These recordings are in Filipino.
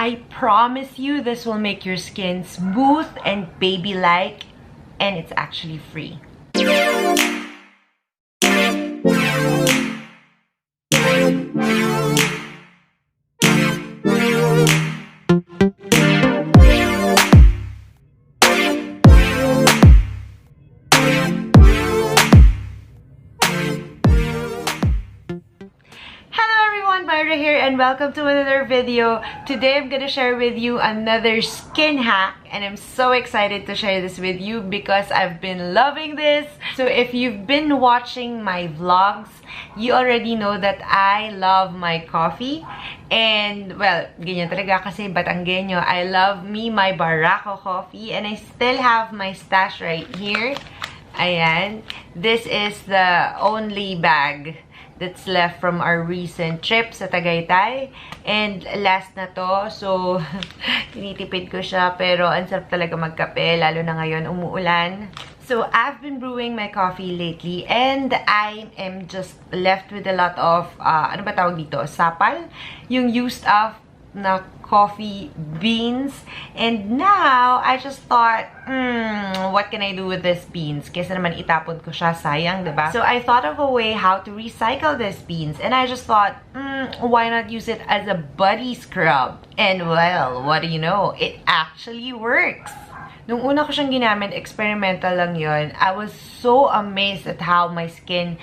I promise you this will make your skin smooth and baby-like, and it's actually free. Myra here, and welcome to another video. Today I'm gonna share with you another skin hack, and I'm so excited to share this with you because I've been loving this. So if you've been watching my vlogs, you already know that I love my coffee. And well, ganyan talaga kasi Batanggenyo. I love my Barako coffee, and I still have my stash right here. Ayan. This is the only bag that's left from our recent trip sa Tagaytay. And last na to. So, tinitipid ko siya. Pero, ang sarap talaga magkape. Lalo na ngayon, umuulan. So, I've been brewing my coffee lately. And I am just left with a lot of, ano ba tawag dito? Sapal? Yung used up na coffee beans. And now, I just thought, what can I do with these beans? Kesa naman itapon ko siya, sayang, diba? So, I thought of a way how to recycle these beans. And I just thought, why not use it as a body scrub? And well, what do you know? It actually works! Nung una ko siyang ginamit, experimental lang yon. I was so amazed at how my skin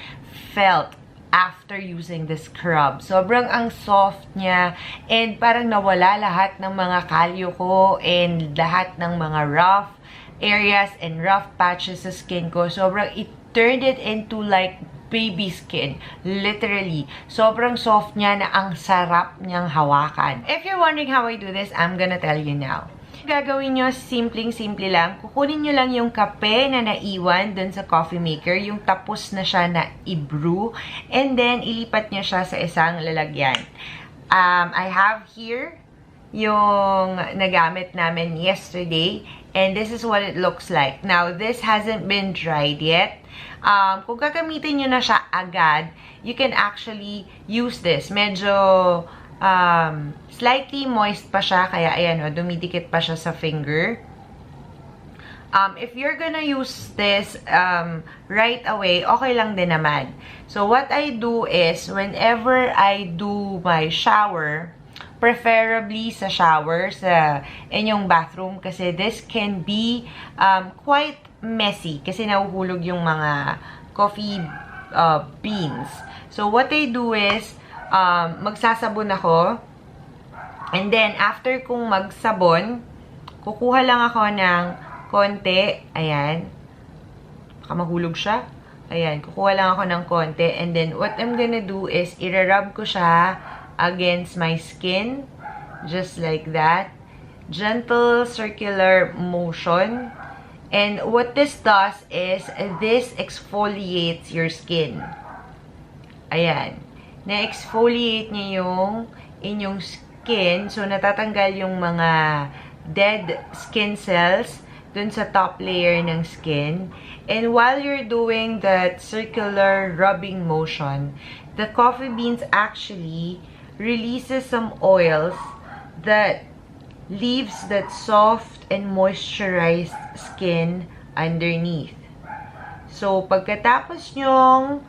felt after using this scrub. Sobrang ang soft niya, and parang nawala lahat ng mga kalyo ko and lahat ng mga rough areas and rough patches sa skin ko. Sobrang it turned it into like baby skin. Literally. Sobrang soft niya na ang sarap niyang hawakan. If you're wondering how I do this, I'm gonna tell you now. Gagawin nyo, simpleng-simple lang. Kukunin nyo lang yung kape na naiwan dun sa coffee maker, yung tapos na siya na i-brew, and then ilipat nyo siya sa isang lalagyan. I have here yung nagamit namin yesterday, and this is what it looks like. Now, this hasn't been dried yet. Kung gagamitin nyo na siya agad, you can actually use this. Medyo slightly moist pa siya, kaya ayan o, dumidikit pa siya sa finger. If you're gonna use this right away, okay lang din naman. So, what I do is, whenever I do my shower, preferably sa shower, sa inyong bathroom, kasi this can be quite messy, kasi nahuhulog yung mga coffee beans. So, what I do is, magsasabon ako. And then, after kong magsabon, kukuha lang ako ng konti. Ayan. Baka mahulog siya. Ayan. Kukuha lang ako ng konti. And then, what I'm gonna do is, irarub ko siya against my skin. Just like that. Gentle circular motion. And what this does is, this exfoliates your skin. Ayan. Na-exfoliate niya yung inyong skin. So, natatanggal yung mga dead skin cells dun sa top layer ng skin. And while you're doing that circular rubbing motion, the coffee beans actually releases some oils that leaves that soft and moisturized skin underneath. So, pagkatapos nyong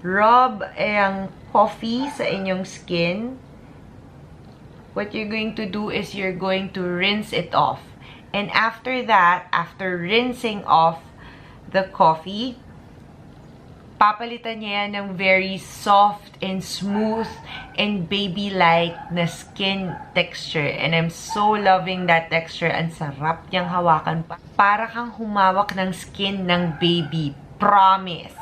rub ang coffee sa inyong skin, what you're going to do is you're going to rinse it off. And after that, after rinsing off the coffee, papalitan niya yan ng very soft and smooth and baby-like na skin texture. And I'm so loving that texture. Ang sarap niyang hawakan. Para kang humawak ng skin ng baby. Promise!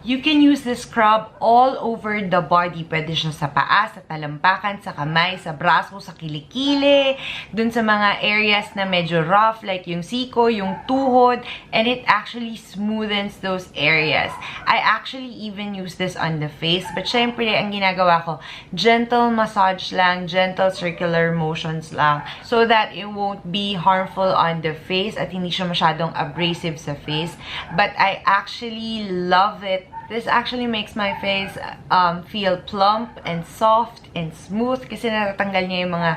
You can use this scrub all over the body. Pwede siya sa paa, sa talampakan, sa kamay, sa braso, sa kilikili, dun sa mga areas na medyo rough, like yung siko, yung tuhod, and it actually smoothens those areas. I actually even use this on the face, but syempre, ang ginagawa ko, gentle massage lang, gentle circular motions lang, so that it won't be harmful on the face at hindi siya masyadong abrasive sa face. But I actually love it This actually makes my face feel plump and soft and smooth kasi natatanggal niya yung mga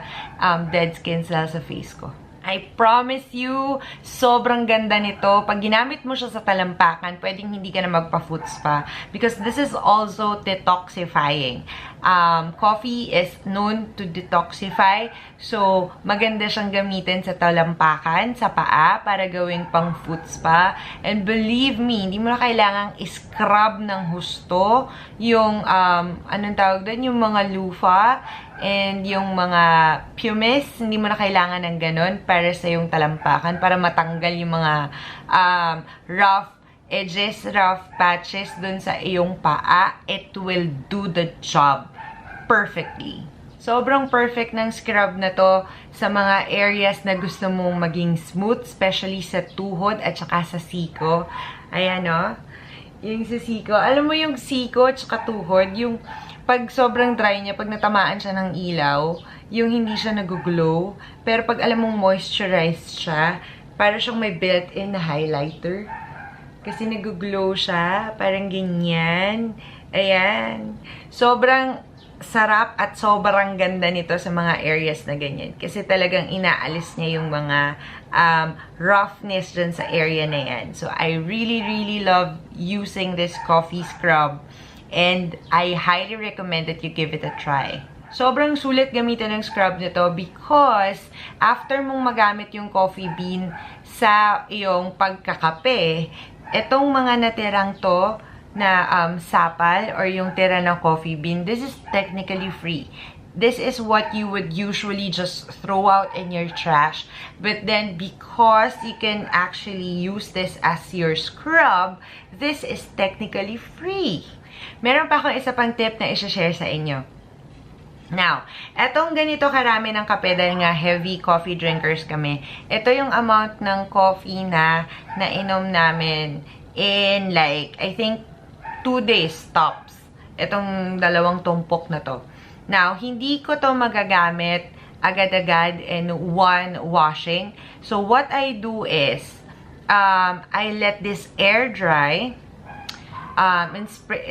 dead skin cells sa face ko. I promise you, sobrang ganda nito. Pag ginamit mo siya sa talampakan, pwedeng hindi ka na magpa-foot spa because this is also detoxifying. Coffee is known to detoxify. So, maganda siyang gamitin sa talampakan, sa paa, para gawing pang foot spa. And believe me, hindi mo na kailangang scrub ng husto yung, anong tawag doon, yung mga lufa and yung mga pumice, hindi mo na kailangan ng ganun para sa yung talampakan, para matanggal yung mga rough edges, rough patches dun sa iyong paa. It will do the job perfectly. Sobrang perfect ng scrub na to sa mga areas na gusto mong maging smooth, especially sa tuhod at saka sa siko. Ayan o. Yung sa siko. Alam mo yung siko at saka tuhod, yung pag sobrang dry niya, pag natamaan siya ng ilaw, yung hindi siya nag-glow. Pero pag alam mong moisturized siya, para siyang may built-in na highlighter. Kasi nag-glow siya, parang ganyan. Ayan. Sobrang sarap at sobrang ganda nito sa mga areas na ganyan. Kasi talagang inaalis niya yung mga roughness dyan sa area na yan. So, I really, really love using this coffee scrub. And I highly recommend that you give it a try. Sobrang sulit gamitin ng scrub nito because after mong magamit yung coffee bean sa iyong pagkakape, itong mga natirang to na sapal or yung tira ng coffee bean, this is technically free. This is what you would usually just throw out in your trash. But then, because you can actually use this as your scrub, this is technically free. Meron pa akong isa pang tip na i-share sa inyo. Now, etong ganito karami ng kape dahil nga heavy coffee drinkers kami. Ito yung amount ng coffee na nainom namin in like, I think, 2 days tops. Itong dalawang tumpok na to. Now, hindi ko to magagamit agad-agad in one washing. So, what I do is, I let this air dry.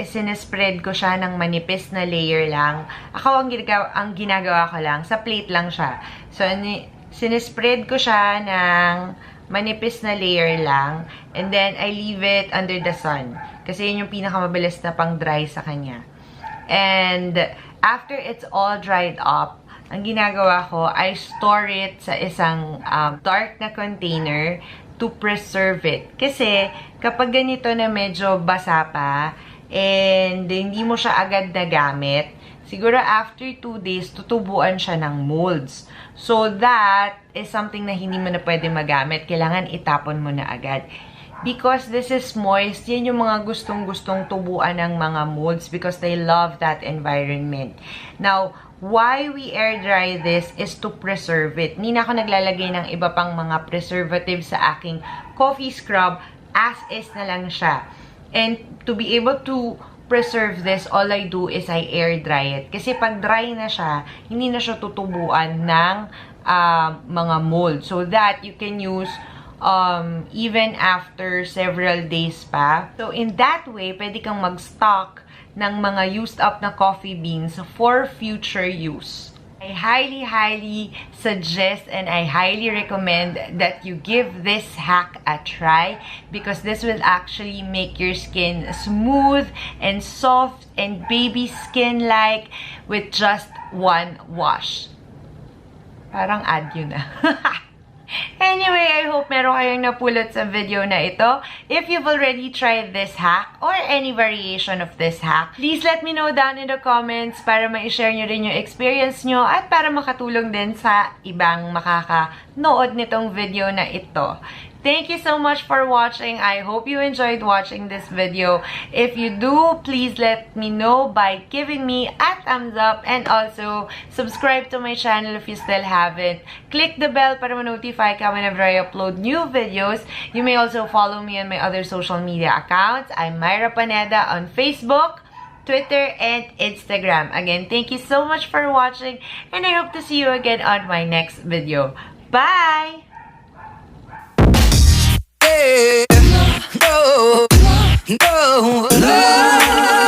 Sinespread ko siya ng manipis na layer lang. Ako, ang ginagawa ko lang, sa plate lang siya. So, sinespread ko siya ng manipis na layer lang. And then, I leave it under the sun. Kasi yun yung pinakamabilis na pang-dry sa kanya. And, after it's all dried up, ang ginagawa ko, I store it sa isang dark na container to preserve it. Kasi, kapag ganito na medyo basa pa, and hindi mo siya agad nagamit, siguro after 2 days, tutubuan siya ng molds. So, that is something na hindi mo na pwede magamit. Kailangan itapon mo na agad. Because this is moist, yan yung mga gustong-gustong tubuan ng mga molds because they love that environment. Now, why we air dry this is to preserve it. Hindi na ako naglalagay ng iba pang mga preservatives sa aking coffee scrub. As is na lang siya. And to be able to preserve this, all I do is I air dry it. Kasi pag dry na siya, hindi na siya tutubuan ng mga mold. So that you can use even after several days pa. So in that way, pwede kang mag-stock ng mga used up na coffee beans for future use. I highly, highly suggest and I highly recommend that you give this hack a try because this will actually make your skin smooth and soft and baby skin-like with just one wash. Parang ad yun na. Anyway, I hope meron kayong napulot sa video na ito. If you've already tried this hack or any variation of this hack, please let me know down in the comments para ma-share nyo rin yung experience nyo at para makatulong din sa ibang makakanood nitong video na ito. Thank you so much for watching. I hope you enjoyed watching this video. If you do, please let me know by giving me a thumbs up and also subscribe to my channel if you still haven't. Click the bell para ma-notify ka whenever I upload new videos. You may also follow me on my other social media accounts. I'm Myra Paneda on Facebook, Twitter, and Instagram. Again, thank you so much for watching and I hope to see you again on my next video. Bye! Yeah, no. No.